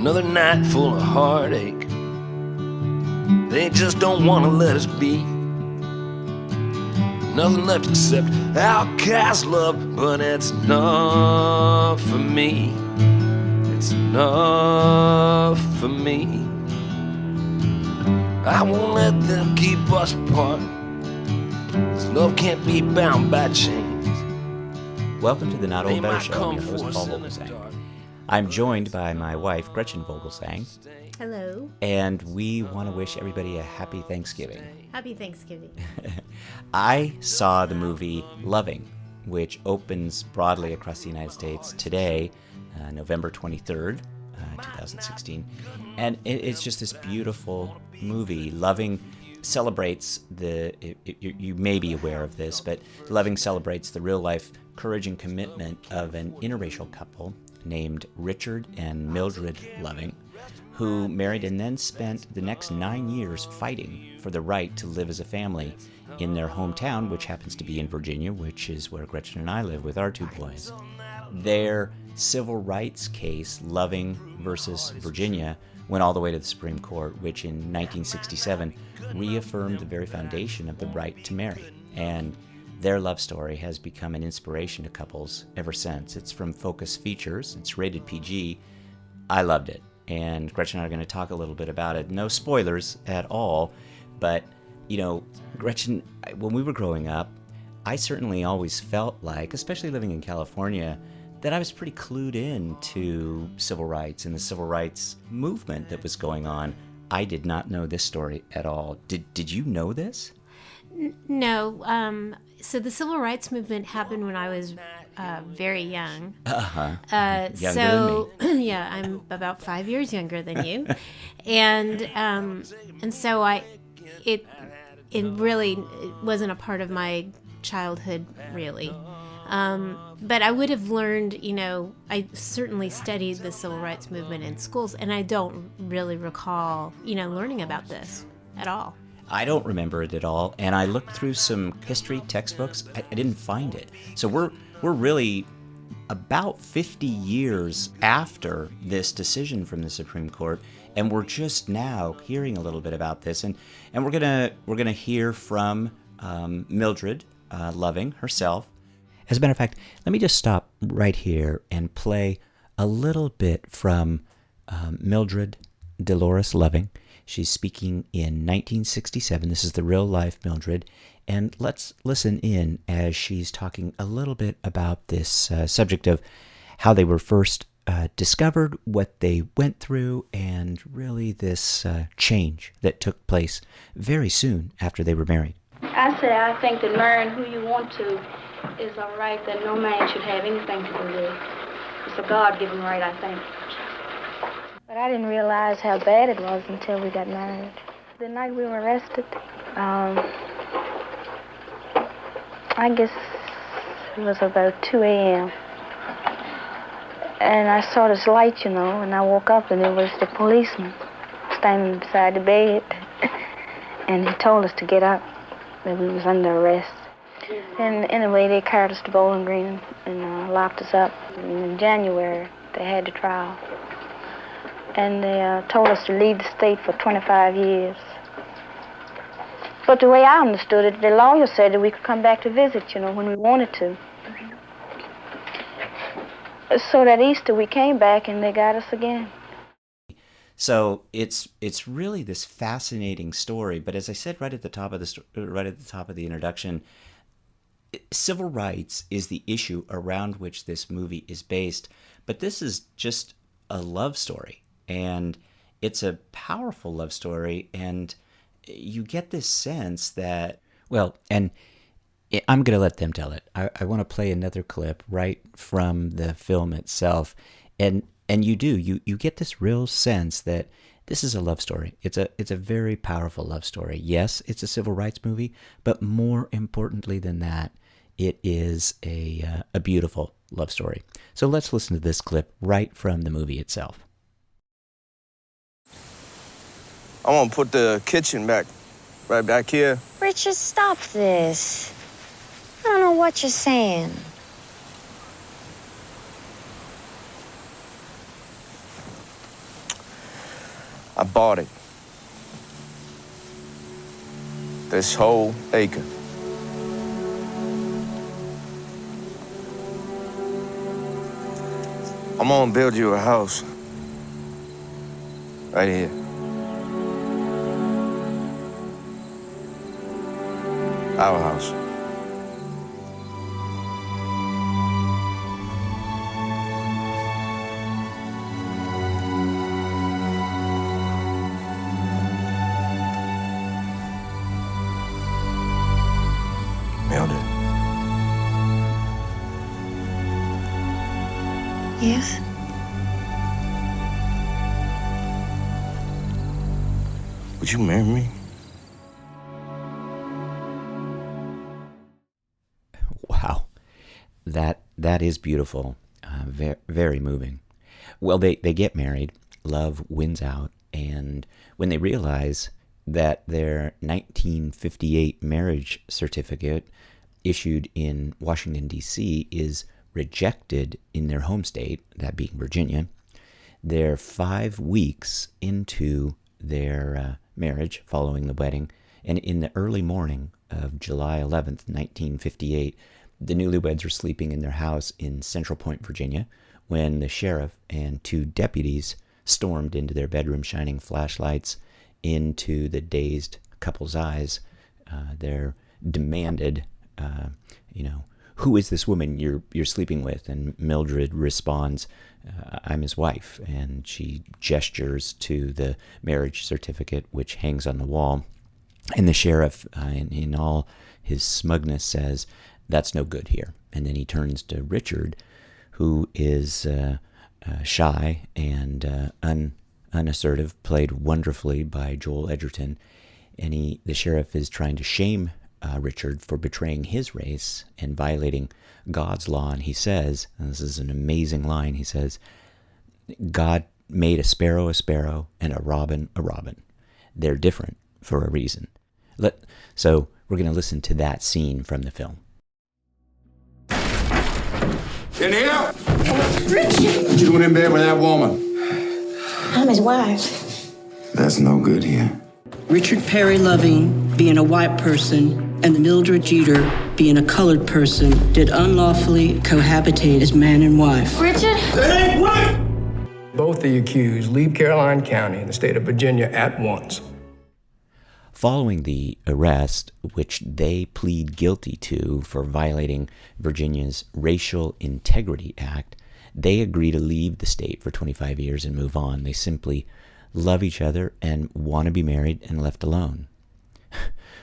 Another night full of heartache. They just don't want to let us be. Nothing left except outcast love, but it's enough for me. It's enough for me. I won't let them keep us apart. This love can't be bound by chains. Welcome to the Not Old Better Show. I'm your host, Paul Vogelzang. I'm joined by my wife, Gretchen Vogelzang. Hello. And we want to wish everybody a happy Thanksgiving. Happy Thanksgiving. I saw the movie Loving, which opens broadly across the United States today, November 23rd, 2016. And it's just this beautiful movie. Loving celebrates you may be aware of this, but Loving celebrates the real-life courage and commitment of an interracial couple named Richard and Mildred Loving, who married and then spent the next 9 years fighting for the right to live as a family in their hometown, which happens to be in Virginia, which is where Gretchen and I live with our two boys. Their civil rights case, Loving versus Virginia, went all the way to the Supreme Court, which in 1967 reaffirmed the very foundation of the right to marry. And their love story has become an inspiration to couples ever since. It's from Focus Features. It's rated PG. I loved it. And Gretchen and I are going to talk a little bit about it. No spoilers at all. But, Gretchen, when we were growing up, I certainly always felt like, especially living in California, that I was pretty clued in to civil rights and the civil rights movement that was going on. I did not know this story at all. Did you know this? No. So the civil rights movement happened when I was very young. Younger than me. Yeah, I'm about 5 years younger than you, and so it really wasn't a part of my childhood, really. But I would have learned, I certainly studied the civil rights movement in schools, and I don't really recall, learning about this at all. I don't remember it at all, and I looked through some history textbooks. I didn't find it. So we're really about 50 years after this decision from the Supreme Court, and we're just now hearing a little bit about this, and we're gonna hear from Mildred Loving herself. As a matter of fact, let me just stop right here and play a little bit from Mildred Dolores Loving. She's speaking in 1967. This is the real-life Mildred. And let's listen in as she's talking a little bit about this subject of how they were first discovered, what they went through, and really this change that took place very soon after they were married. I think that marrying who you want to is a right that no man should have anything to do with. It's a God-given right, I think. But I didn't realize how bad it was until we got married. The night we were arrested, I guess it was about 2 a.m. And I saw this light, and I woke up and it was the policeman standing beside the bed. And he told us to get up, that we was under arrest. And anyway, they carried us to Bowling Green and locked us up. And in January, they had the trial. And they told us to leave the state for 25 years. But the way I understood it, the lawyer said that we could come back to visit, when we wanted to. So that Easter we came back and they got us again. So it's really this fascinating story. But as I said right at the top of the introduction, civil rights is the issue around which this movie is based. But this is just a love story. And it's a powerful love story, and you get this sense that, and I'm going to let them tell it. I want to play another clip right from the film itself, and you get this real sense that this is a love story. It's a very powerful love story. Yes, it's a civil rights movie, but more importantly than that, it is a beautiful love story. So let's listen to this clip right from the movie itself. I want to put the kitchen right back here. Richard, stop this. I don't know what you're saying. I bought it. This whole acre. I'm gonna build you a house. Right here. Our house. Mildred. Yes? Would you marry me? Wow, that is beautiful, very, very moving. Well, they get married, love wins out, and when they realize that their 1958 marriage certificate issued in Washington, D.C. is rejected in their home state, that being Virginia, they're 5 weeks into their marriage following the wedding, and in the early morning of July 11th, 1958, the newlyweds were sleeping in their house in Central Point, Virginia, when the sheriff and 2 deputies stormed into their bedroom, shining flashlights into the dazed couple's eyes. They're demanded, who is this woman you're sleeping with? And Mildred responds, I'm his wife. And she gestures to the marriage certificate, which hangs on the wall. And the sheriff, in all his smugness, says, that's no good here. And then he turns to Richard, who is shy and unassertive, played wonderfully by Joel Edgerton. And the sheriff is trying to shame Richard for betraying his race and violating God's law. And he says, and this is an amazing line, he says, God made a sparrow, and a robin. They're different for a reason. So we're going to listen to that scene from the film. In here? Richard! What you doing in bed with that woman? I'm his wife. That's no good here. Richard Perry Loving, being a white person, and Mildred Jeter, being a colored person, did unlawfully cohabitate as man and wife. Richard? That ain't right! Both the accused leave Caroline County in the state of Virginia at once. Following the arrest, which they plead guilty to for violating Virginia's Racial Integrity Act, they agree to leave the state for 25 years and move on. They simply love each other and want to be married and left alone.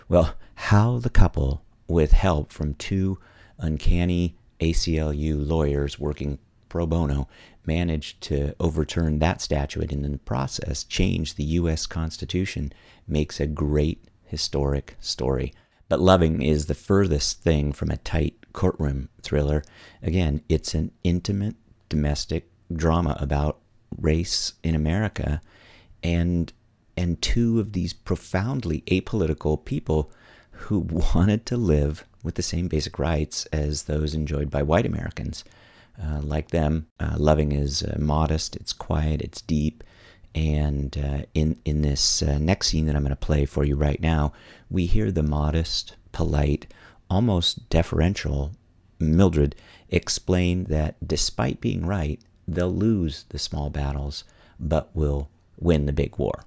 Well, how the couple, with help from 2 uncanny ACLU lawyers working pro bono, managed to overturn that statute and in the process change the U.S. Constitution makes a great historic story. But Loving is the furthest thing from a tight courtroom thriller. Again, it's an intimate domestic drama about race in America and 2 of these profoundly apolitical people who wanted to live with the same basic rights as those enjoyed by white Americans. Like them, Loving is modest, it's quiet, it's deep, and in this next scene that I'm going to play for you right now, we hear the modest, polite, almost deferential Mildred explain that despite being right, they'll lose the small battles, but will win the big war.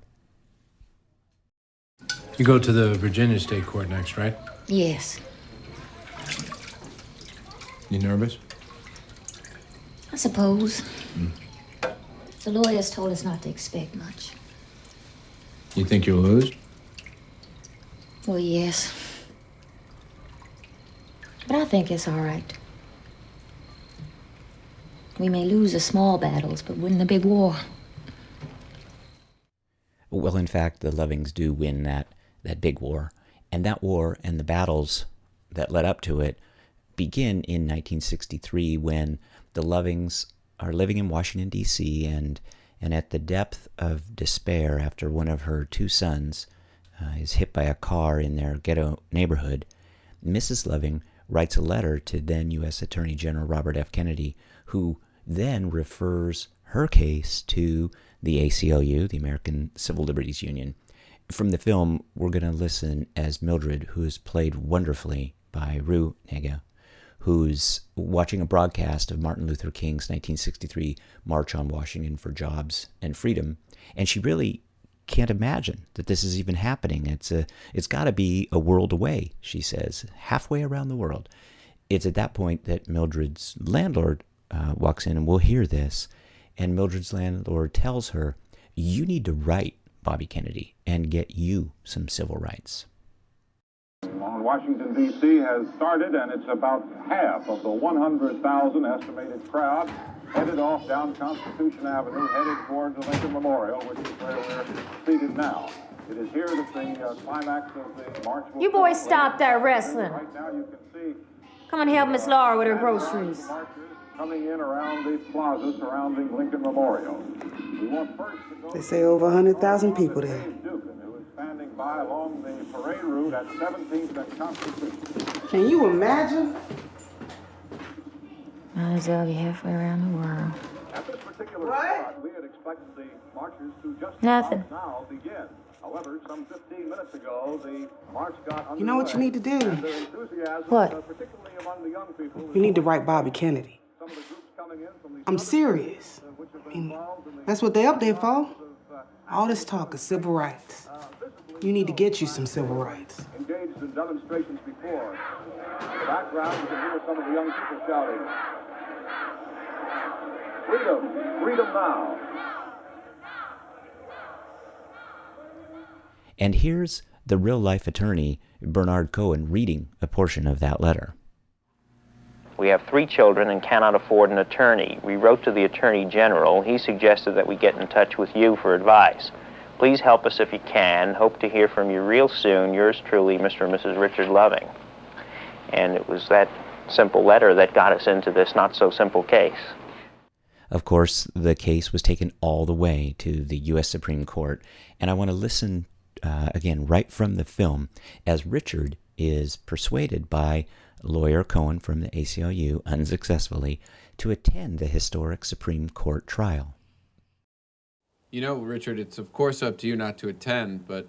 You go to the Virginia State Court next, right? Yes. You nervous? I suppose. The lawyers told us not to expect much. You think you'll lose? Well, yes. But I think it's all right. We may lose the small battles, but win the big war. Well, in fact, the Lovings do win that big war. And that war and the battles that led up to it begin in 1963 when the Lovings are living in Washington, D.C., and at the depth of despair after one of her 2 sons is hit by a car in their ghetto neighborhood, Mrs. Loving writes a letter to then U.S. Attorney General Robert F. Kennedy, who then refers her case to the ACLU, the American Civil Liberties Union. From the film, we're going to listen as Mildred, who is played wonderfully by Ru Nega, who's watching a broadcast of Martin Luther King's 1963 March on Washington for Jobs and Freedom, and she really can't imagine that this is even happening. It's got to be a world away, she says, halfway around the world. It's at that point that Mildred's landlord walks in, and we'll hear this, and Mildred's landlord tells her, you need to write Bobby Kennedy and get you some civil rights. Washington, D.C. has started, and it's about half of the 100,000 estimated crowd headed off down Constitution Avenue, headed towards the Lincoln Memorial, which is where we're seated now. It is here that the climax of the march will... You boys stop that wrestling. Right now you can see... Come and help Miss Laura with her groceries. ...coming in around the plaza surrounding Lincoln Memorial. We want first to go... They say over 100,000 people there. Standing by along the parade route at 17th and Constitution. Can you imagine? Might as well be halfway around the world. At this particular spot, we had expected the marchers to just Nothing. now begin. However, some 15 minutes ago, the march got underway. You know what you need to do? And their enthusiasm, what? Particularly among the young people. You need to write Bobby Kennedy. Some of the groups coming in from the I'm serious. I mean, that's what they up there for. All this talk of civil rights. You need to get you some civil rights. Engaged in demonstrations before. In the background, you can hear some of the young people shouting, freedom, freedom now. And here's the real-life attorney, Bernard Cohen, reading a portion of that letter. We have 3 children and cannot afford an attorney. We wrote to the Attorney General. He suggested that we get in touch with you for advice. Please help us if you can. Hope to hear from you real soon. Yours truly, Mr. and Mrs. Richard Loving. And it was that simple letter that got us into this not-so-simple case. Of course, the case was taken all the way to the U.S. Supreme Court, and I want to listen again right from the film as Richard is persuaded by lawyer Cohen from the ACLU, unsuccessfully, to attend the historic Supreme Court trial. You know, Richard, it's of course up to you not to attend, but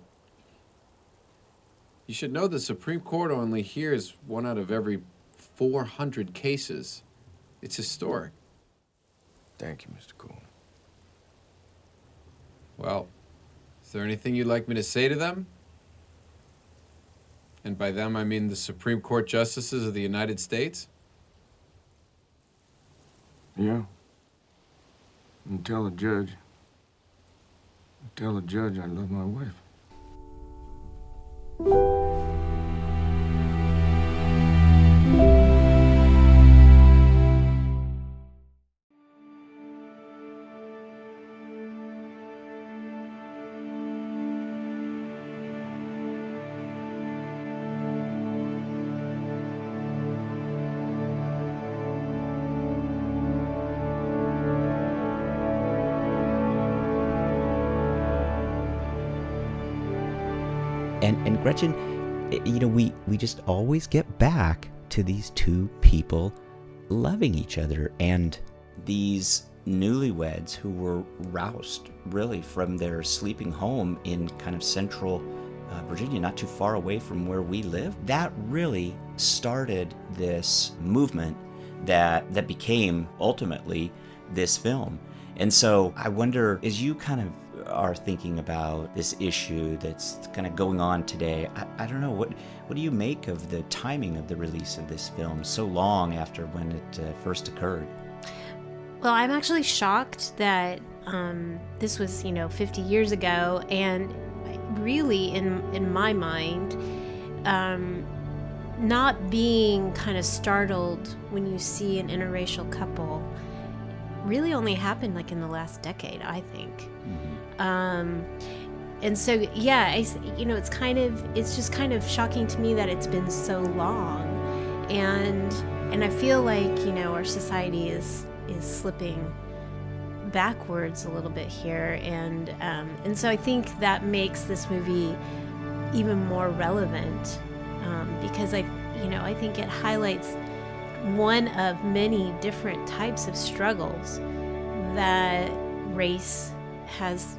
you should know the Supreme Court only hears 1 out of every 400 cases. It's historic. Thank you, Mr. Cohen. Well, is there anything you'd like me to say to them? And by them, I mean the Supreme Court Justices of the United States? Yeah. And tell the judge I love my wife. And Gretchen, you know, we just always get back to these 2 people loving each other, and these newlyweds who were roused really from their sleeping home in kind of central Virginia, not too far away from where we live. That really started this movement that became ultimately this film. And so I wonder, as you kind of are thinking about this issue that's kind of going on today, I don't know, what do you make of the timing of the release of this film so long after when it first occurred? Well, I'm actually shocked that this was, 50 years ago, and really, in my mind, not being kind of startled when you see an interracial couple really only happened like in the last decade, I think. Mm-hmm. And so, yeah, it's just kind of shocking to me that it's been so long, and I feel like our society is slipping backwards a little bit here, and so I think that makes this movie even more relevant, because I think it highlights one of many different types of struggles that race has,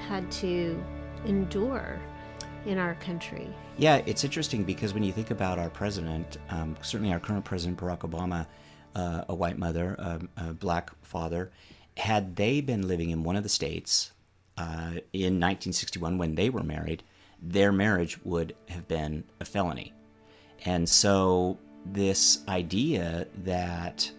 had to endure in our country. Yeah, it's interesting because when you think about our president, certainly our current president, Barack Obama, a white mother, a black father, had they been living in one of the states in 1961 when they were married, their marriage would have been a felony. And so this idea that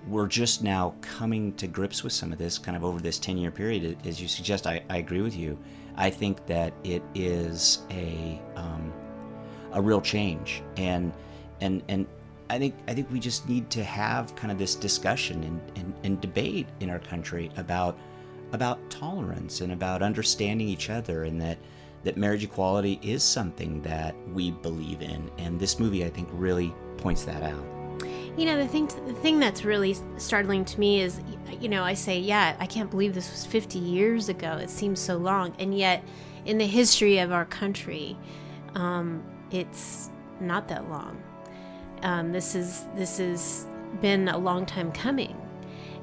we're just now coming to grips with some of this kind of over this 10-year period, as you suggest, I agree with you. I think that it is a real change, and I think we just need to have kind of this discussion and debate in our country about tolerance and about understanding each other, and that marriage equality is something that we believe in. And this movie, I think, really points that out. The thing that's really startling to me is, I say, yeah, I can't believe this was 50 years ago. It seems so long. And yet, in the history of our country, it's not that long. This has been a long time coming.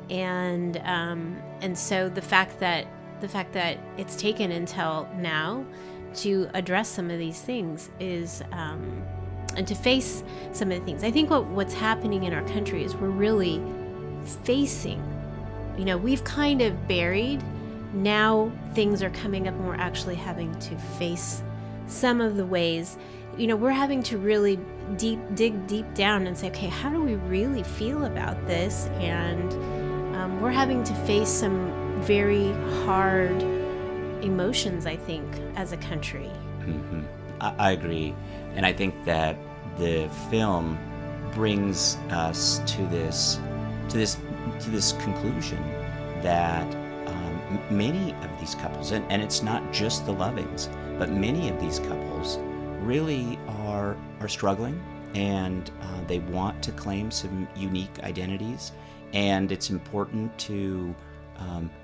And so the fact that it's taken until now to address some of these things is, and to face some of the things. I think what's happening in our country is we're really facing, we've kind of buried. Now things are coming up and we're actually having to face some of the ways, we're having to really dig deep down and say, okay, how do we really feel about this? And we're having to face some very hard emotions, I think, as a country. Mm-hmm. I agree. And I think that the film brings us to this conclusion that many of these couples, and it's not just the Lovings, but many of these couples really are struggling, and they want to claim some unique identities, and it's important to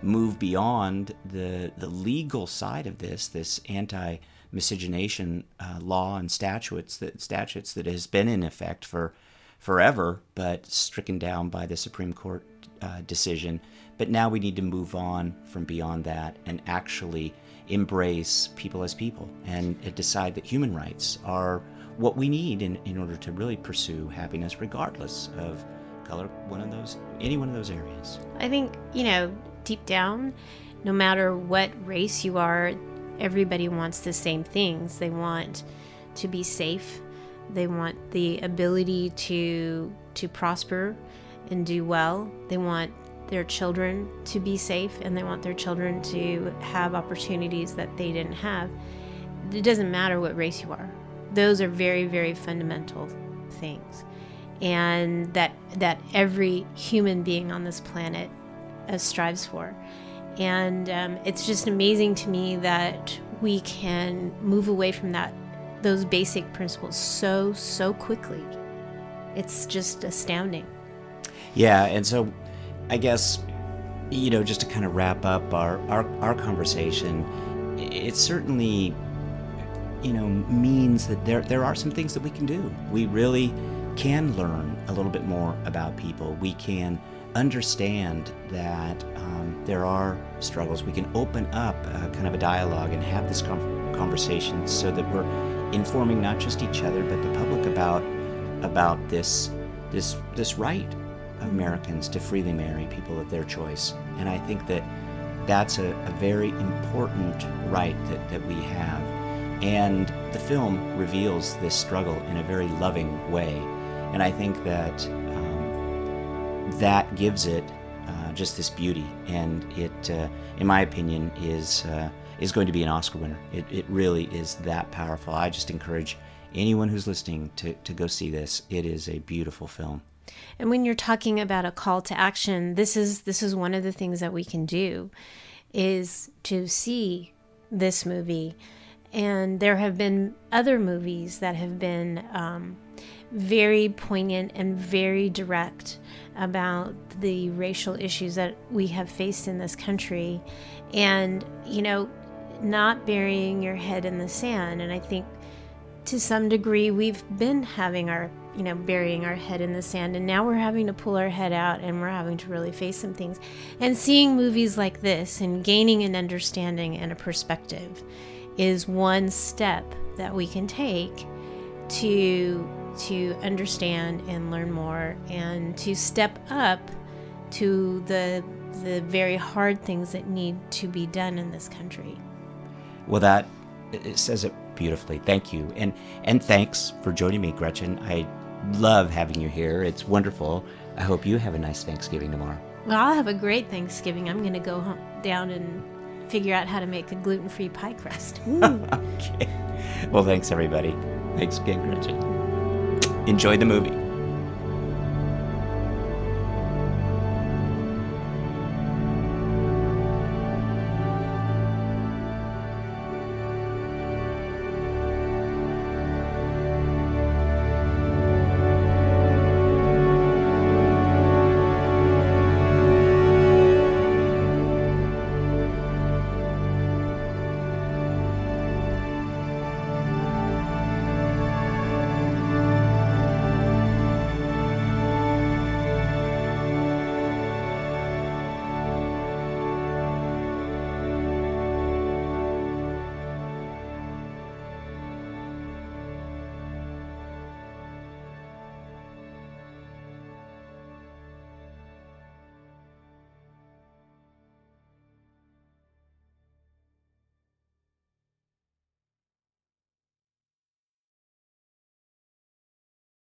move beyond the legal side of this anti-miscegenation law and statutes that has been in effect for forever, but stricken down by the Supreme Court decision. But now we need to move on from beyond that and actually embrace people as people and decide that human rights are what we need in order to really pursue happiness, regardless of color, any one of those areas. I think, deep down, no matter what race you are, everybody wants the same things. They want to be safe. They want the ability to prosper and do well. They want their children to be safe, and they want their children to have opportunities that they didn't have. It doesn't matter what race you are. Those are very, very fundamental things. And that every human being on this planet strives for. And it's just amazing to me that we can move away from those basic principles so quickly. It's just astounding. Yeah, and so I guess, just to kind of wrap up our conversation, it certainly, means that there are some things that we can do. We really can learn a little bit more about people. We can understand that there are struggles. We can open up kind of a dialogue and have this conversation so that we're informing not just each other but the public about this right of Americans to freely marry people of their choice. And I think that that's a very important right that we have. And the film reveals this struggle in a very loving way. And I think that that gives it just this beauty. And it, in my opinion, is going to be an Oscar winner. It really is that powerful. I just encourage anyone who's listening to go see this. It is a beautiful film. And when you're talking about a call to action, this is one of the things that we can do, is to see this movie. And there have been other movies that have been very poignant and very direct about the racial issues that we have faced in this country, and not burying your head in the sand. And I think to some degree we've been having our burying our head in the sand, and now we're having to pull our head out and we're having to really face some things. And seeing movies like this and gaining an understanding and a perspective is one step that we can take to understand and learn more, and to step up to the very hard things that need to be done in this country. Well, it says it beautifully. Thank you. And thanks for joining me, Gretchen. I love having you here. It's wonderful. I hope you have a nice Thanksgiving tomorrow. Well, I'll have a great Thanksgiving. I'm going to go down and figure out how to make a gluten-free pie crust. Okay. Well, thanks, everybody. Thanks again, Gretchen. Enjoy the movie.